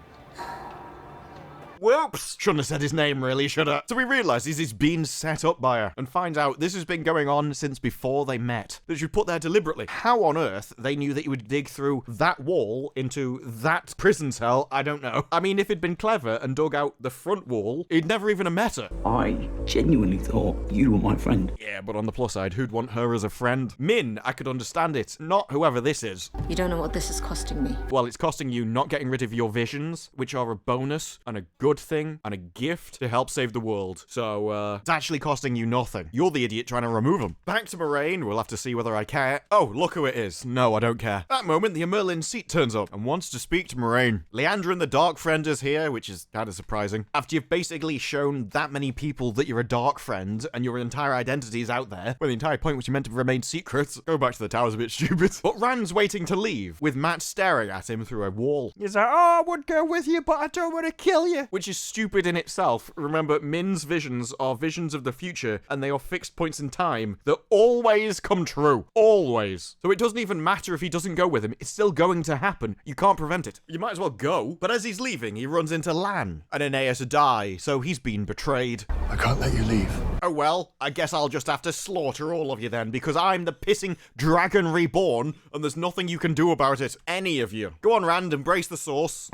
Whoops! Shouldn't have said his name, really, should I? So we realises he's been set up by her and finds out this has been going on since before they met. That she was put there deliberately. How on earth they knew that he would dig through that wall into that prison cell, I don't know. I mean, if he'd been clever and dug out the front wall, he'd never even have met her. I genuinely thought you were my friend. Yeah, but on the plus side, who'd want her as a friend? Min, I could understand it. Not whoever this is. You don't know what this is costing me. Well, it's costing you not getting rid of your visions, which are a bonus and a good good thing and a gift to help save the world. So, it's actually costing you nothing. You're the idiot trying to remove them. Back to Moraine, we'll have to see whether I care. Oh, look who it is. No, I don't care. That moment, the Merlin seat turns up and wants to speak to Moraine. Leandra and the Dark Friend is here, which is kind of surprising. After you've basically shown that many people that you're a Dark Friend and your entire identity is out there, when the entire point which you meant to remain secret, go back to the tower's a bit stupid. But Rand's waiting to leave, with Matt staring at him through a wall. He's like, oh, I would go with you, but I don't want to kill you. Which is stupid in itself. Remember, Min's visions are visions of the future, and they are fixed points in time that always come true. Always. So it doesn't even matter if he doesn't go with him. It's still going to happen. You can't prevent it. You might as well go. But as he's leaving, he runs into Lan, and Aeneas die, so he's been betrayed. I can't let you leave. Oh well, I guess I'll just have to slaughter all of you then, because I'm the pissing dragon reborn, and there's nothing you can do about it. Any of you. Go on, Rand, embrace the source.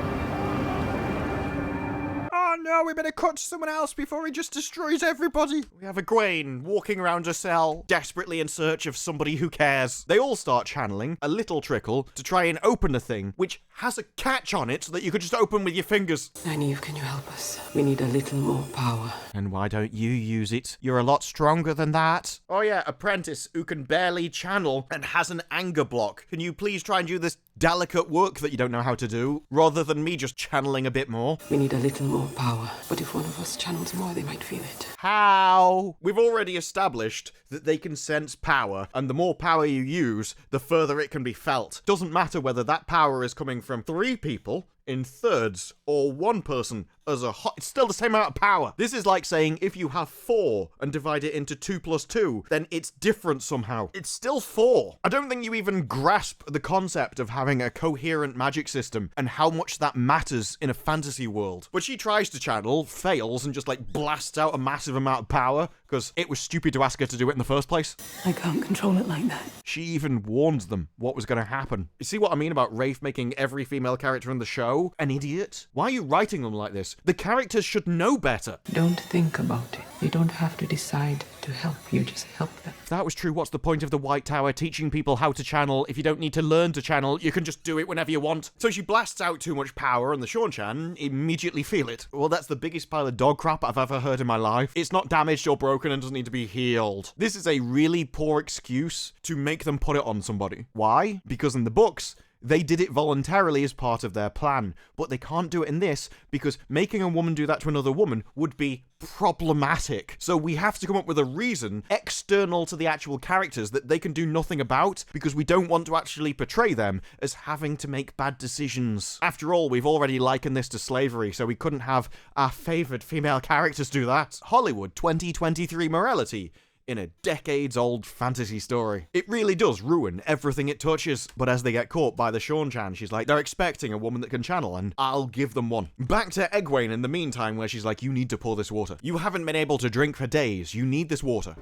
Oh no, we better cut to someone else before he just destroys everybody. We have Egwene walking around a cell, desperately in search of somebody who cares. They all start channeling a little trickle to try and open the thing, which has a catch on it so that you could just open with your fingers. Nynaeve, can you help us? We need a little more power. And why don't you use it? You're a lot stronger than that. Oh yeah, apprentice who can barely channel and has an anger block. Can you please try and do this delicate work that you don't know how to do, rather than me just channeling a bit more? We need a little more power, but if one of us channels more, they might feel it. How? We've already established that they can sense power, and the more power you use, the further it can be felt. Doesn't matter whether that power is coming from 3 people in thirds or 1 person as a it's still the same amount of power. This is like saying if you have 4 and divide it into 2 plus 2, then it's different somehow. It's still 4. I don't think you even grasp the concept of having a coherent magic system and how much that matters in a fantasy world. But she tries to channel, fails, and just like blasts out a massive amount of power because it was stupid to ask her to do it in the first place. I can't control it like that. She even warned them what was going to happen. You see what I mean about Rafe making every female character in the show an idiot? Why are you writing them like this? The characters should know better. Don't think about it. You don't have to decide to help. You just help them. If that was true, what's the point of the White Tower teaching people how to channel? If you don't need to learn to channel, you can just do it whenever you want. So she blasts out too much power and the Sha'chan immediately feel it. Well, that's the biggest pile of dog crap I've ever heard in my life. It's not damaged or broken and doesn't need to be healed. This is a really poor excuse to make them put it on somebody. Why? Because in the books, they did it voluntarily as part of their plan, but they can't do it in this because making a woman do that to another woman would be problematic. So we have to come up with a reason external to the actual characters that they can do nothing about because we don't want to actually portray them as having to make bad decisions. After all, we've already likened this to slavery, so we couldn't have our favoured female characters do that. Hollywood 2023 morality in a decades-old fantasy story. It really does ruin everything it touches. But as they get caught by the Sha'chan, she's like, they're expecting a woman that can channel, and I'll give them one. Back to Egwene in the meantime, where she's like, you need to pour this water. You haven't been able to drink for days. You need this water.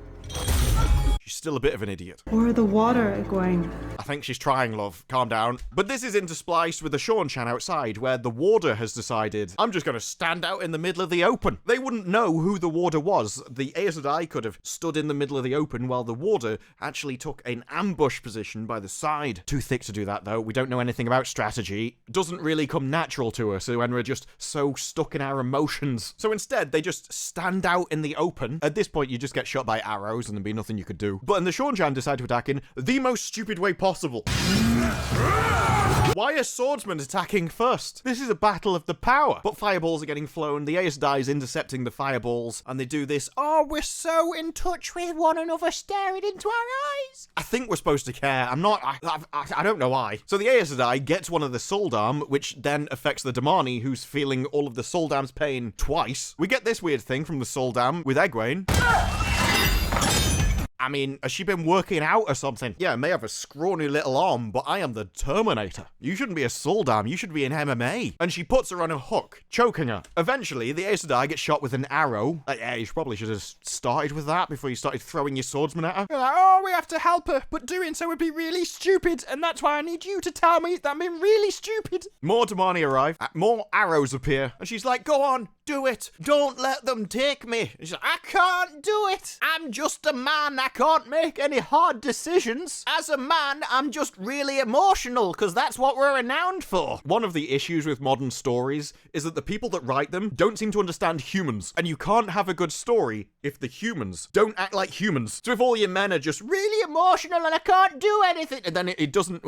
She's still a bit of an idiot. Pour the water, Egwene. I think she's trying, love. Calm down. But this is interspliced with the Sha'chan outside, where the warder has decided, I'm just going to stand out in the middle of the open. They wouldn't know who the warder was. The Aes Sedai could have stood in the middle of the open, while the warder actually took an ambush position by the side. Too thick to do that, though. We don't know anything about strategy. It doesn't really come natural to us when we're just so stuck in our emotions. So instead, they just stand out in the open. At this point, you just get shot by arrows, and there'd be nothing you could do. But the Sha'chan decide to attack in the most stupid way possible. Why are swordsmen attacking first? This is a battle of the power. But fireballs are getting flown, the Aes Sedai is intercepting the fireballs, and they do this, oh, we're so in touch with one another, staring into our eyes. I think we're supposed to care. I'm not, I don't know why. So the Aes Sedai gets one of the Soldam, which then affects the Damani, who's feeling all of the Soldam's pain twice. We get this weird thing from the Soldam with Egwene. I mean, has she been working out or something? Yeah, I may have a scrawny little arm, but I am the Terminator. You shouldn't be a Soldam, you should be in MMA. And she puts her on a hook, choking her. Eventually, the Aes Sedai gets shot with an arrow. Yeah, you probably should have started with that before you started throwing your swordsman at her. You're like, oh, we have to help her, but doing so would be really stupid, and that's why I need you to tell me that I'm being really stupid. More Damani arrive, more arrows appear, and she's like, go on, do it. Don't let them take me. She's like, I can't do it. I'm just a man. I can't make any hard decisions. As a man, I'm just really emotional because that's what we're renowned for. One of the issues with modern stories is that the people that write them don't seem to understand humans. And you can't have a good story if the humans don't act like humans. So if all your men are just really emotional and I can't do anything, and then it doesn't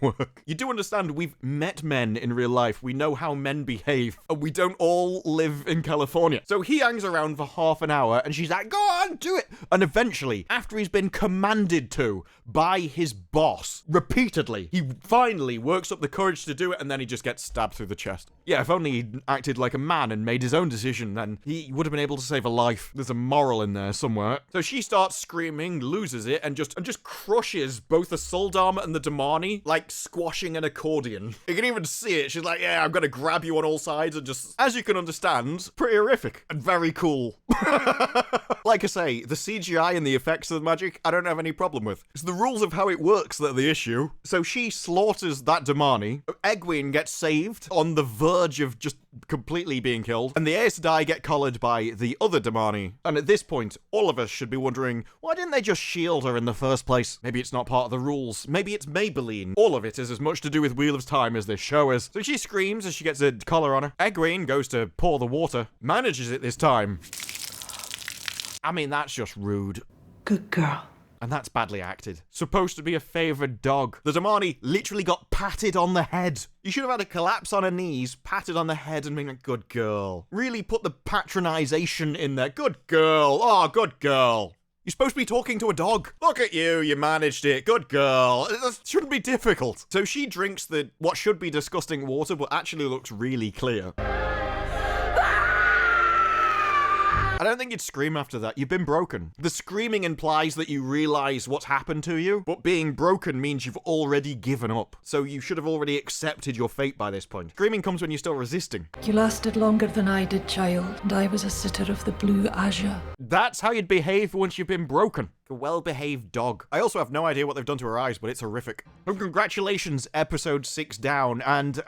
work. You do understand we've met men in real life. We know how men behave, and we don't all live in California. So he hangs around for half an hour, and she's like, go on, do it. And eventually, after he's been commanded to by his boss repeatedly, he finally works up the courage to do it, and then he just gets stabbed through the chest. Yeah, if only he'd acted like a man and made his own decision, then he would have been able to save a life. There's a moral in there somewhere. So she starts screaming, loses it, and just crushes both the Suldam and the Damani, like squashing an accordion. You can even see it. She's like, yeah, I'm gonna grab you on all sides, and just, as you can understand, pretty horrific and very cool. Like I say, the CGI and the effects of the magic, I don't have any problem with. It's the rules of how it works that are the issue. So she slaughters that Damani. Egwene gets saved on the verge of just completely being killed, and the Aes Sedai get collared by the other Damani. And at this point, all of us should be wondering, why didn't they just shield her in the first place? Maybe it's not part of the rules. Maybe it's Maybelline. All of it is as much to do with Wheel of Time as this show is. So she screams as she gets a collar on her. Egwene goes to pour the water, manages it this time. I mean, that's just rude. Good girl. And that's badly acted. Supposed to be a favoured dog. The Damani literally got patted on the head. You should have had a collapse on her knees, patted on the head, and been like, good girl. Really put the patronization in there. Good girl. Oh, good girl. You're supposed to be talking to a dog. Look at you, you managed it. Good girl. That shouldn't be difficult. So she drinks what should be disgusting water, but actually looks really clear. I don't think you'd scream after that. You've been broken. The screaming implies that you realize what's happened to you, but being broken means you've already given up. So you should have already accepted your fate by this point. Screaming comes when you're still resisting. You lasted longer than I did, child, and I was a sitter of the blue azure. That's how you'd behave once you've been broken. A well-behaved dog. I also have no idea what they've done to her eyes, but it's horrific. So congratulations, episode 6 down, and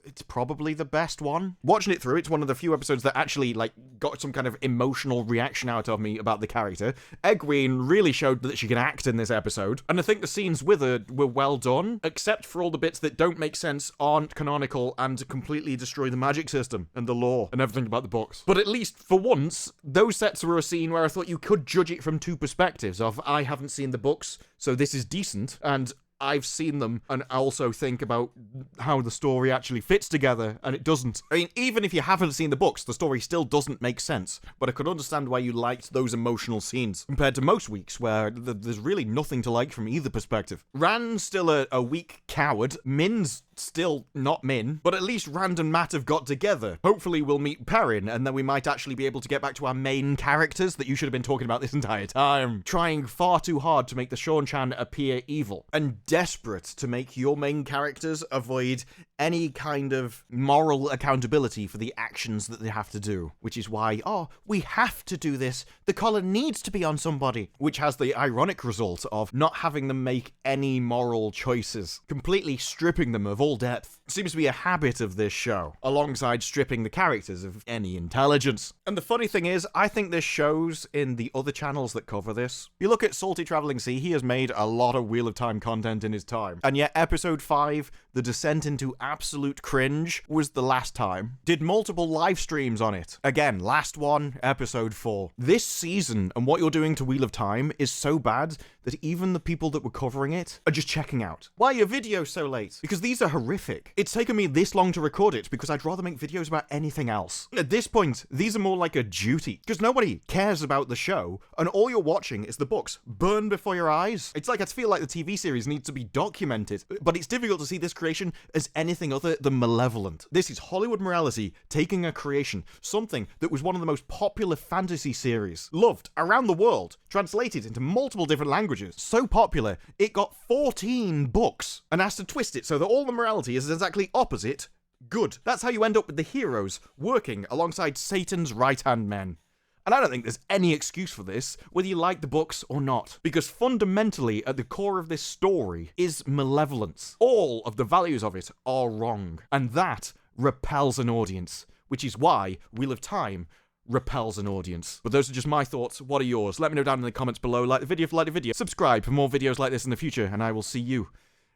it's probably the best one. Watching it through, it's one of the few episodes that actually, got some kind of emotional reaction out of me about the character. Egwene really showed that she can act in this episode, and I think the scenes with her were well done, except for all the bits that don't make sense, aren't canonical, and completely destroy the magic system, and the lore, and everything about the books. But at least, for once, those sets were a scene where I thought you could judge it from two perspectives. Of I haven't seen the books, so this is decent, and I've seen them, and I also think about how the story actually fits together, and it doesn't. I mean, even if you haven't seen the books, the story still doesn't make sense, but I could understand why you liked those emotional scenes, compared to most weeks, where there's really nothing to like from either perspective. Rand's still a weak coward. Min's still not Min, but at least Rand and Matt have got together. Hopefully we'll meet Perrin, and then we might actually be able to get back to our main characters that you should have been talking about this entire time. Trying far too hard to make the Sha'chan appear evil, and desperate to make your main characters avoid any kind of moral accountability for the actions that they have to do. Which is why, we have to do this. The collar needs to be on somebody. Which has the ironic result of not having them make any moral choices. Completely stripping them of all depth. Seems to be a habit of this show, alongside stripping the characters of any intelligence. And the funny thing is, I think this shows in the other channels that cover this. You look at Salty Travelling Sea, he has made a lot of Wheel of Time content in his time. And yet episode 5, the descent into absolute cringe, was the last time. Did multiple live streams on it. Again, last one, episode 4. This season, and what you're doing to Wheel of Time, is so bad that even the people that were covering it are just checking out. Why are your videos so late? Because these are horrific. It's taken me this long to record it because I'd rather make videos about anything else. At this point, these are more like a duty, because nobody cares about the show, and all you're watching is the books burn before your eyes. It's like I feel like the TV series needs to be documented, but it's difficult to see this creation as anything other than malevolent. This is Hollywood morality taking a creation, something that was one of the most popular fantasy series, loved around the world, translated into multiple different languages, so popular, it got 14 books, and has to twist it so that all the morality is exactly opposite good. That's how you end up with the heroes working alongside Satan's right-hand men. And I don't think there's any excuse for this, whether you like the books or not. Because fundamentally, at the core of this story is malevolence. All of the values of it are wrong. And that repels an audience. which is why Wheel of Time repels an audience. But those are just my thoughts. What are yours? Let me know down in the comments below. Like the video if you like the video. Subscribe for more videos like this in the future, and I will see you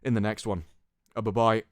in the next one. Bye-bye.